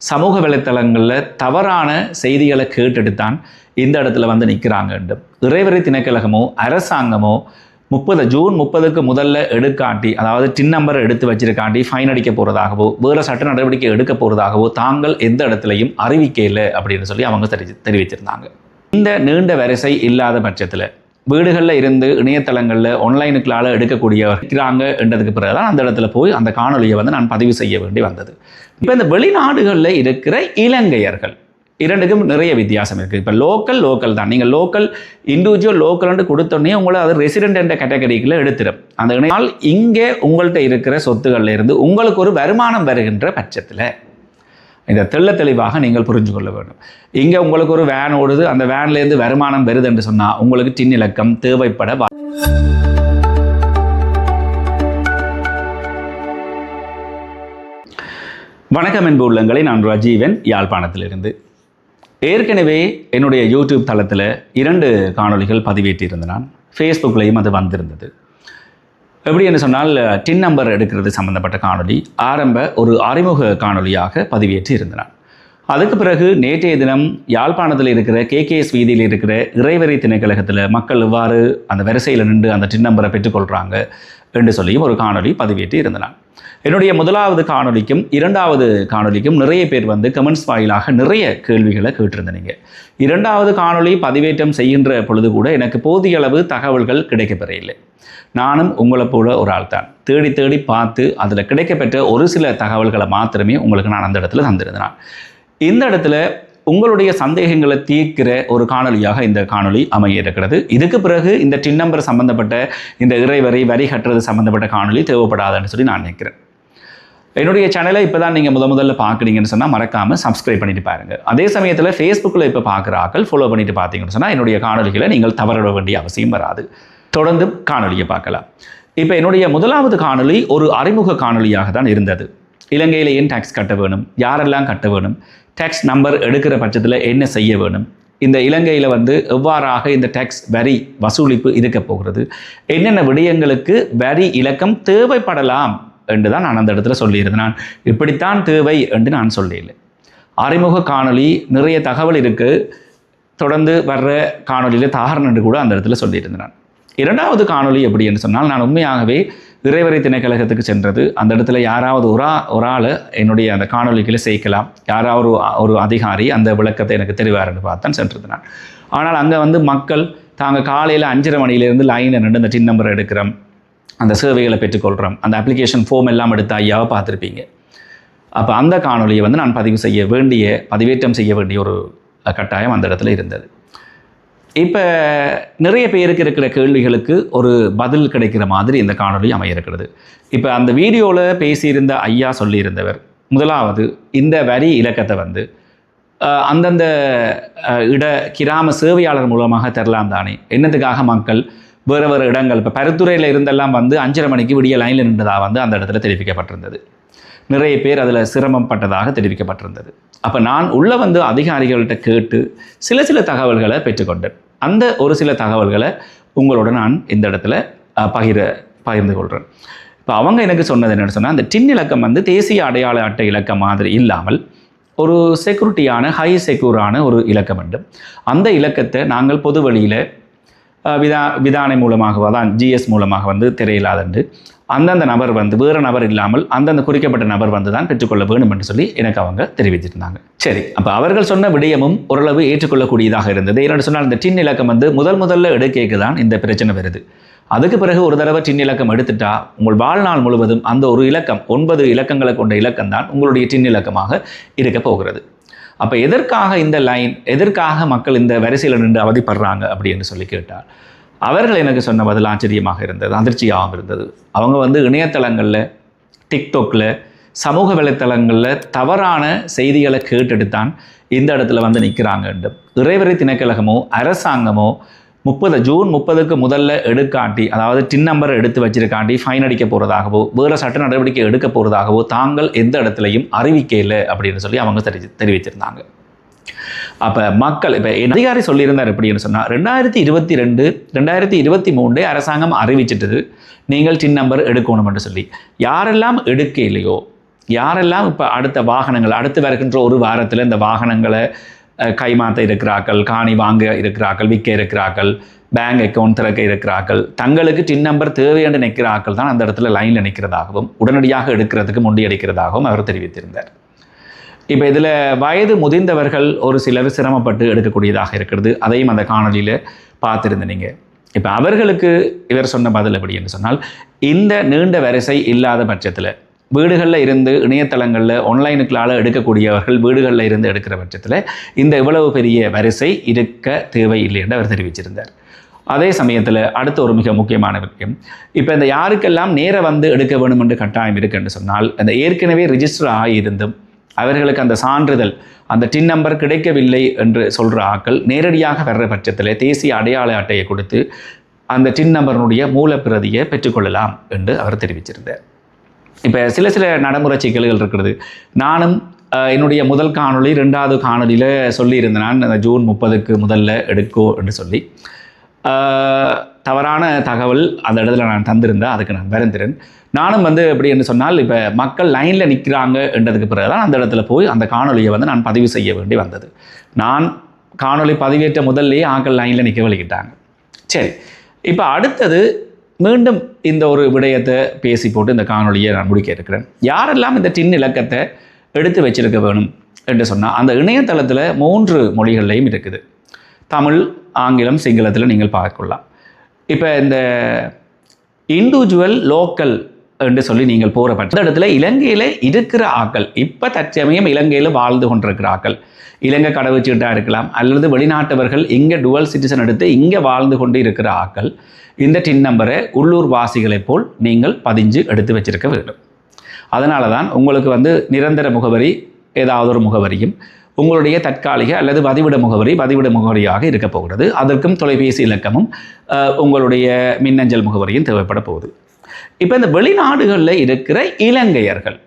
சமூக வலைத்தளங்களில் தவறான செய்திகளை கேட்டுட்டு தான் இந்த இடத்துல வந்து நிற்கிறாங்க. இறைவரி திணைக்களகமோ அரசாங்கமோ ஜூன் 30க்கு முதல்ல எடுக்காட்டி, அதாவது டின் நம்பரை எடுத்து வச்சிருக்காண்டி ஃபைன் அடிக்க போகிறதாகவோ வேறு சட்ட நடவடிக்கை எடுக்க போகிறதாகவோ தாங்கள் எந்த இடத்துலையும் அறிவிக்கலை அப்படின்னு சொல்லி அவங்க தெரிவிச்சிருந்தாங்க. இந்த நீண்ட வரிசை இல்லாத பட்சத்தில் வீடுகளில் இருந்து இணையதளங்களில் ஆன்லைனுக்களால் எடுக்கக்கூடியவர்கிறாங்க என்றதுக்கு பிறகு தான் அந்த இடத்துல போய் அந்த காணொலியை வந்து நான் பதிவு செய்ய வேண்டி வந்தது. இப்போ இந்த வெளிநாடுகளில் இருக்கிற இலங்கையர்கள் இரண்டுக்கும் நிறைய வித்தியாசம் இருக்குது. இப்போ லோக்கல் தான். நீங்கள் லோக்கல் இண்டிவிஜுவல் லோக்கல்னு கொடுத்தோடனே உங்களை அது ரெசிடென்ட் என்ற கேட்டகரிக்குள்ளே எடுத்துடும். அந்த இணையால் இங்கே உங்கள்கிட்ட இருக்கிற சொத்துக்களில் இருந்து உங்களுக்கு ஒரு வருமானம் வருகின்ற பட்சத்தில் இதை தெளிவாக நீங்கள் புரிஞ்சு கொள்ள வேண்டும். இங்கே உங்களுக்கு ஒரு வேன் ஓடுது, அந்த வேன்லேருந்து வருமானம் வருது என்று சொன்னால் உங்களுக்கு டின் இலக்கம் தேவைப்பட. வணக்கம் என்பு உள்ளங்களை, நான் ரஜீவன், யாழ்ப்பாணத்திலிருந்து. ஏற்கனவே என்னுடைய யூடியூப் தளத்தில் 2 காணொலிகள் பதிவேற்றியிருந்தேன். நான் ஃபேஸ்புக்லேயும் அது வந்திருந்தது. எப்படி என்று சொன்னால் டின் நம்பர் எடுக்கிறது சம்பந்தப்பட்ட காணொலி ஒரு அறிமுக காணொலியாக பதிவேற்றி இருந்தேன். அதுக்கு பிறகு நேற்றைய தினம் யாழ்ப்பாணத்தில் இருக்கிற கேகேஎஸ் வீதியில் இருக்கிற இறைவரி திணைக்களகத்தில் மக்கள் எவ்வாறு அந்த வரிசையில் நின்று அந்த டின் நம்பரை பெற்றுக்கொள்கிறாங்க என்று சொல்லியும் ஒரு காணொலி பதிவேற்றி இருந்தேன். என்னுடைய முதலாவது காணொலிக்கும் 2வது காணொலிக்கும் நிறைய பேர் வந்து கமெண்ட்ஸ் வாயிலாக நிறைய கேள்விகளை கேட்டிருந்தீங்க. 2வது காணொலி பதிவேற்றம் செய்கின்ற பொழுது கூட எனக்கு போதிய அளவு தகவல்கள் கிடைக்கப்பெறையில்லை. நானும் உங்களை போல ஒரு ஆள் தான். தேடி பார்த்து அதில் கிடைக்கப்பெற்ற ஒரு சில தகவல்களை மாத்திரமே உங்களுக்கு நான் அந்த இடத்துல தந்திருந்தேன். இந்த இடத்துல உங்களுடைய சந்தேகங்களை தீர்க்கிற ஒரு காணொலியாக இந்த காணொலி அமைய இருக்கிறது. இதுக்கு பிறகு இந்த டின் நம்பர் சம்பந்தப்பட்ட இந்த வரி கட்டுறது சம்பந்தப்பட்ட காணொலி தேவைப்படாதுன்னு சொல்லி நான் நினைக்கிறேன். என்னுடைய சேனலை இப்போ தான் நீங்கள் முதல்ல பார்க்குறீங்கன்னு சொன்னால் மறக்காமல் சப்ஸ்கிரைப் பண்ணிட்டு பாருங்கள். அதே சமயத்தில் ஃபேஸ்புக்கில் இப்போ பார்க்குற ஆக்கள் ஃபாலோ பண்ணிட்டு பார்த்தீங்கன்னு சொன்னால் என்னுடைய காணொலிகளை நீங்கள் தவறிட வேண்டிய அவசியம் வராது. தொடர்ந்து காணொலியை பார்க்கலாம். இப்போ என்னுடைய முதலாவது காணொலி ஒரு அறிமுக காணொலியாக தான் இருந்தது. இலங்கையில் ஏன் டேக்ஸ் கட்ட வேணும், யாரெல்லாம் கட்ட வேணும், டேக்ஸ் நம்பர் எடுக்கிற பட்சத்தில் என்ன செய்ய வேணும், இந்த இலங்கையில் வந்து எவ்வாறாக இந்த டேக்ஸ் வரி வசூலிப்பு இருக்க போகிறது, என்னென்ன விடயங்களுக்கு வரி இலக்கம் தேவைப்படலாம் என்று தான் நான் அந்த இடத்துல சொல்லியிருந்தேன். நான் இப்படித்தான் தேவை என்று நான் சொல்லலை. அறிமுக காணொலி நிறைய தகவல் இருக்குது. தொடர்ந்து வர்ற காணொலியில் தாரணம் என்று கூட அந்த இடத்துல சொல்லியிருந்தேன். 2வது காணொலி எப்படி என்று சொன்னால், நான் உண்மையாகவே இறைவரி திணைக்களகத்துக்கு சென்றது. அந்த இடத்துல யாராவது ஒரு ஆள் என்னுடைய அந்த காணொலிகளை சேர்க்கலாம், யாராவது ஒரு அதிகாரி அந்த விளக்கத்தை எனக்கு தெரிவார்னு பார்த்தான் சென்றது நான். ஆனால் அங்கே வந்து மக்கள் தாங்கள் காலையில் 5:30 மணியிலேருந்து லைனில் நின்று அந்த டின் நம்பர் எடுக்கிறோம், அந்த சேவைகளை பெற்றுக்கொள்கிறோம், அந்த அப்ளிகேஷன் ஃபார்ம் எல்லாம் எடுத்து ஐயாவை பார்த்துருப்பீங்க. அப்போ அந்த காணொலியை வந்து நான் பதிவேற்றம் செய்ய வேண்டிய ஒரு கட்டாயம் அந்த இடத்துல இருந்தது. இப்போ நிறைய பேருக்கு இருக்கிற கேள்விகளுக்கு ஒரு பதில் கிடைக்கிற மாதிரி இந்த காணொலி அமையிருக்கிறது. இப்போ அந்த வீடியோவில் பேசியிருந்த ஐயா சொல்லியிருந்தவர், முதலாவது இந்த வரி இலக்கத்தை வந்து அந்தந்த கிராம சேவையாளர் மூலமாக தரலாம் தானே, என்னத்துக்காக மக்கள் வேறு இடங்கள், இப்போ பருத்துறையில் இருந்தெல்லாம் வந்து 5:30 மணிக்கு விடிய லைனில் நின்றதாக வந்து அந்த இடத்துல தெரிவிக்கப்பட்டிருந்தது. நிறைய பேர் அதில் சிரமப்பட்டதாக தெரிவிக்கப்பட்டிருந்தது. அப்போ நான் உள்ள வந்து அதிகாரிகள்கிட்ட கேட்டு சில தகவல்களை பெற்றுக்கொண்டேன். அந்த ஒரு சில தகவல்களை உங்களோட நான் இந்த இடத்துல பகிர்ந்து கொள்கிறேன். இப்போ அவங்க எனக்கு சொன்னது என்னென்னு சொன்னால், அந்த டின் இலக்கம் வந்து தேசிய அடையாள அட்டை இலக்கம் மாதிரி இல்லாமல் ஒரு செக்யூரிட்டியான ஹை செக்யூரான ஒரு இலக்கம் உண்டு. அந்த இலக்கத்தை நாங்கள் பொது வழியில் விதானை மூலமாக தான் ஜிஎஸ் மூலமாக வந்து திரையில்லாதண்டு அந்தந்த நபர் வந்து வேறு நபர் இல்லாமல் அந்தந்த குறிக்கப்பட்ட நபர் வந்து தான் பெற்றுக்கொள்ள வேண்டும் என்று சொல்லி எனக்கு அவங்க தெரிவிச்சிருந்தாங்க. சரி, அப்போ அவர்கள் சொன்ன விடயமும் ஓரளவு ஏற்றுக்கொள்ளக்கூடியதாக இருந்தது. ஏன்னு சொன்னால், இந்த டின் இலக்கம் வந்து முதல்ல எடுக்கைக்கு தான் இந்த பிரச்சனை வருது. அதுக்கு பிறகு ஒரு தடவை டின் இலக்கம் எடுத்துட்டா உங்கள் வாழ்நாள் முழுவதும் அந்த ஒரு இலக்கம் 9 இலக்கங்களை கொண்ட இலக்கம் தான் உங்களுடைய டின் இலக்கமாக இருக்க போகிறது. அப்போ எதற்காக இந்த லைன், எதற்காக மக்கள் இந்த வரிசையில் நின்று அவதிப்படுறாங்க அப்படின்னு சொல்லி கேட்டால், அவர்கள் எனக்கு சொன்ன பதில் ஆச்சரியமாக இருந்தது, அதிர்ச்சியாகவும் இருந்தது. அவங்க வந்து இணையதளங்களில், டிக்டாக்ல, சமூக வலைத்தளங்களில் தவறான செய்திகளை கேட்டுட்டு தான் இந்த இடத்துல வந்து நிற்கிறாங்க. இறைவரி திணைக்களகமோ அரசாங்கமோ ஜூன் 30க்கு முதல்ல எடுக்காட்டி, அதாவது டின் நம்பரை எடுத்து வச்சிருக்காண்டி ஃபைன் அடிக்க போகிறதாகவோ வேறு சட்ட நடவடிக்கை எடுக்க போகிறதாகவோ தாங்கள் எந்த இடத்துலையும் அறிவிக்கலை அப்படின்னு சொல்லி அவங்க தெரிவிச்சிருந்தாங்க. அப்போ மக்கள், இப்போ அதிகாரி சொல்லியிருந்தார் எப்படின்னு சொன்னால், 2022, 2023 அரசாங்கம் அறிவிச்சிட்டது நீங்கள் டின் நம்பர் எடுக்கணும் என்று சொல்லி. யாரெல்லாம் எடுக்க இல்லையோ, யாரெல்லாம் இப்போ அடுத்த வாகனங்கள் அடுத்து வருகின்ற ஒரு வாரத்தில் இந்த வாகனங்களை கைமாற்ற இருக்கிறார்கள், காணி வாங்க இருக்கிறார்கள், விற்க இருக்கிறார்கள், பேங்க் அக்கௌண்ட் திறக்க இருக்கிறார்கள், தங்களுக்கு டின் நம்பர் தேவை என்று நிற்கிறார்கள் தான் அந்த இடத்துல லைனில் நிற்கிறதாகவும் உடனடியாக எடுக்கிறதுக்கு முண்டியடிக்கிறதாகவும் அவர் தெரிவித்திருந்தார். இப்போ இதில் வயது முதிர்ந்தவர்கள் ஒரு சிலர் சிரமப்பட்டு எடுக்கக்கூடியதாக இருக்கிறது. அதையும் அந்த காணொலியில் பார்த்துருந்தீங்க. இப்போ அவர்களுக்கு இவர் சொன்ன பதில் எப்படி என்று சொன்னால், இந்த நீண்ட வரிசை இல்லாத பட்சத்தில் வீடுகளில் இருந்து இணையதளங்களில் ஆன்லைனுக்களால் எடுக்கக்கூடியவர்கள் வீடுகளில் இருந்து எடுக்கிற பட்சத்தில் இந்த இவ்வளவு பெரிய வரிசை இருக்க தேவையில்லை என்று அவர் தெரிவிச்சிருந்தார். அதே சமயத்தில் அடுத்த ஒரு மிக முக்கியமான விஷயம், இப்போ இந்த யாருக்கெல்லாம் நேர வந்து எடுக்க வேணும் என்று கட்டாயம் இருக்குன்னு சொன்னால், அந்த ஏற்கனவே ரிஜிஸ்டர் ஆகியிருந்தும் அவர்களுக்கு அந்த சான்றிதழ் அந்த டின் நம்பர் கிடைக்கவில்லை என்று சொல்கிற ஆக்கள் நேரடியாக வர்ற பட்சத்தில் தேசிய அடையாள அட்டையை கொடுத்து அந்த டின் நம்பருடைய மூலப்பிரதியை பெற்றுக்கொள்ளலாம் என்று அவர் தெரிவிச்சிருந்தார். இப்போ சில நடைமுறை சிக்கல்கள் இருக்கிறது. நானும் என்னுடைய முதல் காணொளி 2வது காணொலியில் சொல்லியிருந்தேன், நான் அந்த ஜூன் 30க்கு முதல்ல எடுக்கோ என்று சொல்லி தவறான தகவல் அந்த இடத்துல நான் தந்திருந்தேன். அதுக்கு நான் வருந்துறேன். நானும் வந்து எப்படி என்று சொன்னால், இப்போ மக்கள் லைனில் நிற்கிறாங்க என்றதுக்கு பிறகு தான் அந்த இடத்துல போய் அந்த காணொலியை வந்து நான் பதிவு செய்ய வேண்டி வந்தது. நான் காணொலி பதிவேற்ற முதல்லையே ஆக்கள் லைனில் நிற்க வலிக்கிட்டாங்க. சரி, இப்போ அடுத்தது மீண்டும் இந்த ஒரு விடயத்தை பேசி போட்டு இந்த காணொலியை நான் முடிக்க இருக்கிறேன். யாரெல்லாம் இந்த டின் இலக்கத்தை எடுத்து வச்சிருக்க வேணும் என்று சொன்னால், அந்த இணையதளத்தில் 3 மொழிகள்லையும் இருக்குது. தமிழ், ஆங்கிலம், சிங்களத்தில் நீங்கள் பார்க்கலாம். இப்போ இந்த இண்டிவிஜுவல் லோக்கல் என்று சொல்லி நீங்கள் போகிற பட்ச இடத்துல இலங்கையில் இருக்கிற ஆக்கள், இப்போ தற்சமயம் இலங்கையில் வாழ்ந்து கொண்டிருக்கிற ஆக்கள், இலங்கை கடவுச்சீட்டாக இருக்கலாம், அல்லது வெளிநாட்டவர்கள் இங்கே டுவல் சிட்டிசன் எடுத்து இங்கே வாழ்ந்து கொண்டு இருக்கிற ஆக்கள் இந்த டின் நம்பரை உள்ளூர் வாசிகளைப் போல் நீங்கள் பதிஞ்சு எடுத்து வச்சிருக்க வேண்டும். அதனால தான் உங்களுக்கு வந்து நிரந்தர முகவரி ஏதாவது ஒரு முகவரியும் உங்களுடைய தற்காலிக அல்லது பதிவிட முகவரியாக இருக்க போகிறது. அதற்கும் தொலைபேசி இலக்கமும் உங்களுடைய மின்னஞ்சல் முகவரியும் தேவைப்பட போகுது. இப்போ இந்த வெளிநாடுகளில் இருக்கிற இலங்கையர்கள்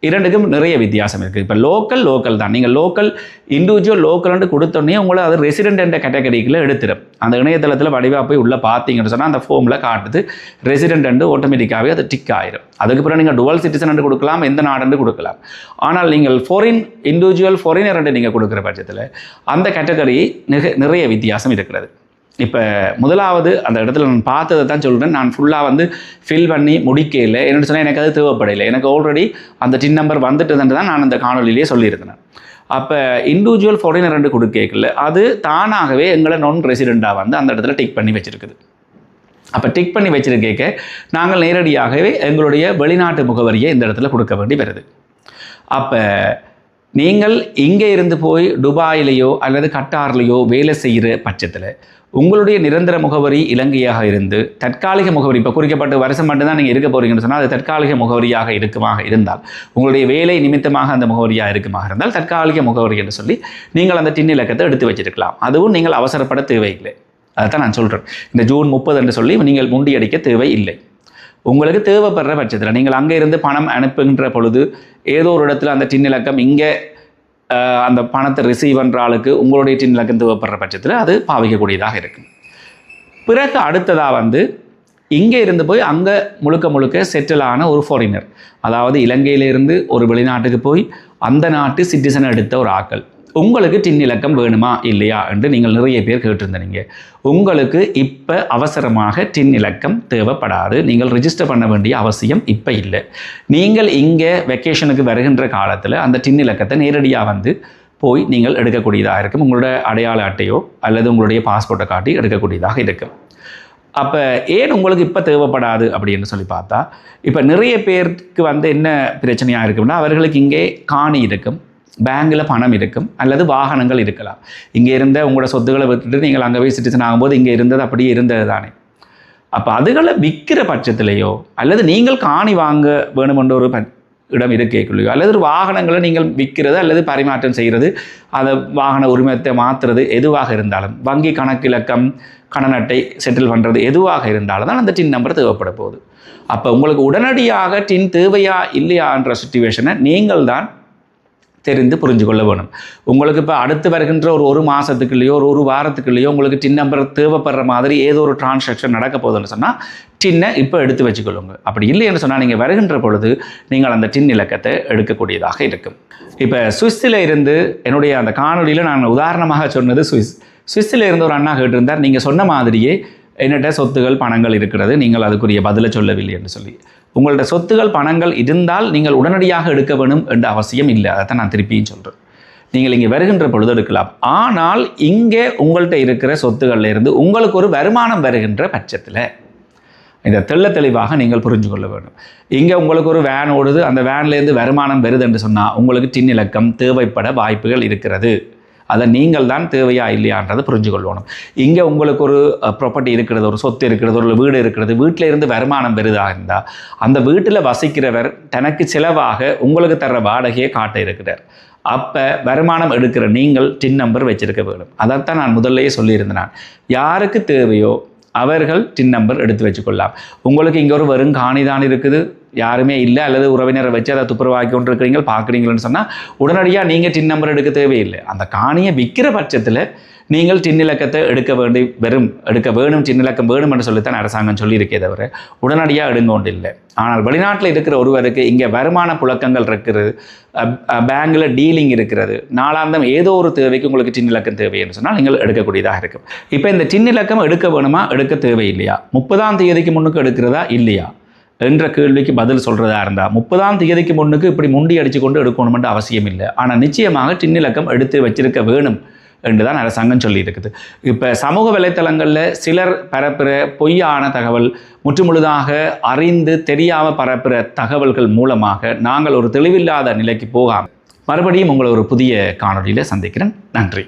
இரண்டுக்கும் நிறைய வித்தியாசம் இருக்குது. இப்போ லோக்கல் தான். நீங்கள் லோக்கல் இண்டிவிஜுவல் லோக்கல்னு கொடுத்தோடனே உங்களை அது ரெசிடென்ட் என்ற கேட்டகரிக்குள்ளே எடுத்துடும். அந்த இணையதளத்தில் வடிவாக போய் உள்ளே பார்த்தீங்கன்னு சொன்னால் அந்த ஃபார்மில் காட்டுது ரெசிடென்ட் ஆட்டோமேட்டிக்காகவே அது டிக் ஆயிடும். அதுக்கு பிறகு நீங்கள் டுவல் சிட்டிசன் கொடுக்கலாம், எந்த நாடு கொடுக்கலாம். ஆனால் நீங்கள் இண்டிவிஜுவல் ஃபாரினர் நீங்கள் கொடுக்குற பட்சத்தில் அந்த கேட்டகரி நிறைய வித்தியாசம் இருக்கிறது. இப்போ முதலாவது அந்த இடத்துல நான் பார்த்ததை தான் சொல்கிறேன். நான் ஃபுல்லாக வந்து ஃபில் பண்ணி முடிக்கல. என்னென்னு சொன்னால் எனக்கு அது தேவைப்படலை. எனக்கு ஆல்ரெடி அந்த டின் நம்பர் வந்துட்டுதுன்னு தான் நான் அந்த காணொலியிலே சொல்லியிருந்தேன். அப்போ இண்டிவிஜுவல் ஃபாரினர் கொடுக்கல, அது தானாகவே எங்களை நான் ரெசிடெண்ட்டாக வந்து அந்த இடத்துல டிக் பண்ணி வச்சுருக்குது. அப்போ டிக் பண்ணி வச்சுருக்க நாங்கள் நேரடியாகவே எங்களுடைய வெளிநாட்டு முகவரியை இந்த இடத்துல கொடுக்க வேண்டி வருது. அப்போ நீங்கள் இங்கே இருந்து போய் துபாயிலேயோ அல்லது கட்டார்லேயோ வேலை செய்கிற பட்சத்தில் உங்களுடைய நிரந்தர முகவரி இலங்கையாக இருந்து தற்காலிக முகவரி இப்போ குறிக்கப்பட்ட வருஷம் மட்டும்தான் நீங்கள் இருக்க போகிறீங்கன்னு சொன்னால் அது தற்காலிக முகவரியாக இருக்குமாக இருந்தால், உங்களுடைய வேலை நிமித்தமாக அந்த முகவரியாக இருக்குமாக இருந்தால் தற்காலிக முகவரி என்று சொல்லி நீங்கள் அந்த டின் இலக்கத்தை எடுத்து வச்சிருக்கலாம். அதுவும் நீங்கள் அவசரப்பட தேவையில்லை. அதைத்தான் நான் சொல்கிறேன். இந்த ஜூன் 30 என்று சொல்லி நீங்கள் முண்டியடிக்க தேவையில்லை. உங்களுக்கு தேவைப்படுற பட்சத்தில் நீங்கள் அங்கே இருந்து பணம் அனுப்புகின்ற பொழுது ஏதோ ஒரு இடத்துல அந்த டின் இலக்கம் இங்கே அந்த பணத்தை ரிசீவ் பண்ணுற ஆளுக்கு உங்களுடைய டின் இலக்கம் தேவைப்படுற பட்சத்தில் அது பாவிக்கக்கூடியதாக இருக்கும். பிறகு அடுத்ததாக வந்து இங்கே இருந்து போய் அங்கே முழுக்க செட்டிலான ஒரு ஃபாரினர், அதாவது இலங்கையிலிருந்து ஒரு வெளிநாட்டுக்கு போய் அந்த நாட்டு சிட்டிசன் எடுத்த ஒரு ஆக்கள், உங்களுக்கு டின் இலக்கம் வேணுமா இல்லையா என்று நீங்கள் நிறைய பேர் கேட்டிருந்தீங்க. உங்களுக்கு இப்போ அவசரமாக டின் இலக்கம் தேவைப்படாது. நீங்கள் ரிஜிஸ்டர் பண்ண வேண்டிய அவசியம் இப்போ இல்லை. நீங்கள் இங்கே வெக்கேஷனுக்கு வருகின்ற காலத்தில் அந்த டின் இலக்கத்தை நேரடியாக வந்து போய் நீங்கள் எடுக்கக்கூடியதாக இருக்கும். உங்களோட அடையாள அட்டையோ அல்லது உங்களுடைய பாஸ்போர்ட்டை காட்டி எடுக்கக்கூடியதாக இருக்கும். அப்போ ஏன் உங்களுக்கு இப்போ தேவைப்படாது அப்படின்னு சொல்லி பார்த்தா, இப்போ நிறைய பேருக்கு வந்து என்ன பிரச்சனையாக இருக்கும்னா, அவர்களுக்கு இங்கே காணி இருக்கும், பேங்கில் பணம் இருக்கும், அல்லது வாகனங்கள் இருக்கலாம். இங்கே இருந்த உங்களோட சொத்துக்களை விட்டுட்டு நீங்கள் அங்கே போய் சிட்டிசன் ஆகும்போது இங்கே இருந்தது அப்படியே இருந்தது தானே. அப்போ அதுகளை விற்கிற பட்சத்திலேயோ அல்லது நீங்கள் காணி வாங்க வேணுமென்ற ஒரு இடம் இருக்கேக்குள்ளையோ அல்லது ஒரு வாகனங்களை நீங்கள் விற்கிறது அல்லது பரிமாற்றம் செய்கிறது, அதை வாகன உரிமத்தை மாற்றுறது எதுவாக இருந்தாலும், வங்கி கணக்கிலக்கம், கடன் அட்டை செட்டில் பண்ணுறது எதுவாக இருந்தாலும் தான் அந்த டின் நம்பர் தேவைப்பட போகுது. அப்போ உங்களுக்கு உடனடியாக டின் தேவையா இல்லையான்ற சிச்சுவேஷனை நீங்கள் தான் தெரிந்து புரிஞ்சு கொள்ள வேணும். உங்களுக்கு இப்போ அடுத்து வருகின்ற ஒரு மாதத்துக்குள்ளேயோ ஒரு வாரத்துக்குள்ளேயோ உங்களுக்கு டின் நம்பர் தேவைப்படுற மாதிரி ஏதோ ஒரு டிரான்சாக்ஷன் நடக்க போகுதுன்னு சொன்னால் டின்னை இப்போ எடுத்து வச்சுக்கொள்ளுங்க. அப்படி இல்லை என்று சொன்னால் நீங்கள் வருகின்ற பொழுது நீங்கள் அந்த டின் இலக்கத்தை எடுக்கக்கூடியதாக இருக்கும். இப்போ சுவிஸில் இருந்து என்னுடைய அந்த காணொலியில் நான் உதாரணமாக சொன்னது சுவிஸில் இருந்து ஒரு அண்ணா கேட்டிருந்தார், நீங்கள் சொன்ன மாதிரியே என்னட்ட சொத்துகள் பணங்கள் இருக்கிறது, நீங்கள் அதுக்குரிய பதிலை சொல்லவில்லை என்று சொல்லி. உங்கள்ட்ட சொத்துகள் பணங்கள் இருந்தால் நீங்கள் உடனடியாக எடுக்க வேணும் என்ற அவசியம் இல்லை. அதைத்தான் நான் திருப்பியும் சொல்கிறேன். நீங்கள் இங்கே வருகின்ற பொழுது எடுக்கலாம். ஆனால் இங்கே உங்கள்கிட்ட இருக்கிற சொத்துக்களில் இருந்து உங்களுக்கு ஒரு வருமானம் வருகின்ற பட்சத்தில் இதை தெளிவாக நீங்கள் புரிஞ்சு கொள்ள வேண்டும். இங்கே உங்களுக்கு ஒரு வேன் ஓடுது, அந்த வேன்லேருந்து வருமானம் வருது என்று சொன்னால் உங்களுக்கு டின் இலக்கம் தேவைப்பட வாய்ப்புகள் இருக்கிறது. அதை நீங்கள் தான் தேவையா இல்லையான்றதை புரிஞ்சு கொள்ளணும். இங்கே உங்களுக்கு ஒரு ப்ராப்பர்ட்டி இருக்கிறது, ஒரு சொத்து இருக்கிறது, ஒரு வீடு இருக்கிறது, வீட்டில் இருந்து வருமானம் வருதாக இருந்தால் அந்த வீட்டில் வசிக்கிறவர் தனக்கு செலவாக உங்களுக்கு தர்ற வாடகையை காட்ட இருக்கிறார். அப்போ வருமானம் எடுக்கிற நீங்கள் டின் நம்பர் வச்சிருக்க வேண்டும். அதைத்தான் நான் முதல்லையே சொல்லியிருந்தேன். யாருக்கு தேவையோ அவர்கள் டின் நம்பர் எடுத்து வச்சுக்கொள்ளலாம். உங்களுக்கு இங்கே ஒரு வெறும் காணி தான் இருக்குது, யாருமே இல்லை, அல்லது உறவினரை வச்சு அதை துப்புரவாக்கி கொண்டு இருக்கிறீங்க பார்க்குறீங்கன்னு சொன்னால் உடனடியாக நீங்கள் டின் நம்பர் எடுக்க தேவையில்லை. அந்த காணியை விற்கிற பட்சத்தில் நீங்கள் டின் இலக்கத்தை எடுக்க வேணும், டின் இலக்கம் வேணும் என்று சொல்லித்தான் அரசாங்கம் சொல்லியிருக்கே தவிர உடனடியாக எடுங்க ஒன்று இல்லை. ஆனால் வெளிநாட்டில் இருக்கிற ஒருவருக்கு இங்கே வருமான புழக்கங்கள் இருக்கிறது, பேங்கில் டீலிங் இருக்கிறது, நாளாந்தம் ஏதோ ஒரு தேவைக்கு உங்களுக்கு டின் இலக்கம் தேவைன்னு சொன்னால் நீங்கள் எடுக்கக்கூடியதாக இருக்கும். இப்போ இந்த டின் இலக்கம் எடுக்க வேணுமா, எடுக்க தேவையில்லையா, 30ஆம் தேதிக்கு முன்னுக்கு எடுக்கிறதா இல்லையா என்ற கேள்விக்கு பதில் சொல்கிறதா இருந்தால் 30ஆம் தேதிக்கு முன்னுக்கு இப்படி முண்டி அடித்து கொண்டு எடுக்கணுமென்ற அவசியம் இல்லை. ஆனால் நிச்சயமாக டின் இலக்கம் எடுத்து வச்சிருக்க வேணும் என்று தான் அரசாங்கம் சொல்லியிருக்குது. இப்போ சமூக வலைத்தளங்களில் சிலர் பரப்புகிற பொய்யான தகவல், முற்றுமுழுதாக அறிந்து தெரியாமல் பரப்புகிற தகவல்கள் மூலமாக நாங்கள் ஒரு தெளிவில்லாத நிலைக்கு போகாமல் மறுபடியும் உங்களை ஒரு புதிய காணொலியில் சந்திக்கிறேன். நன்றி.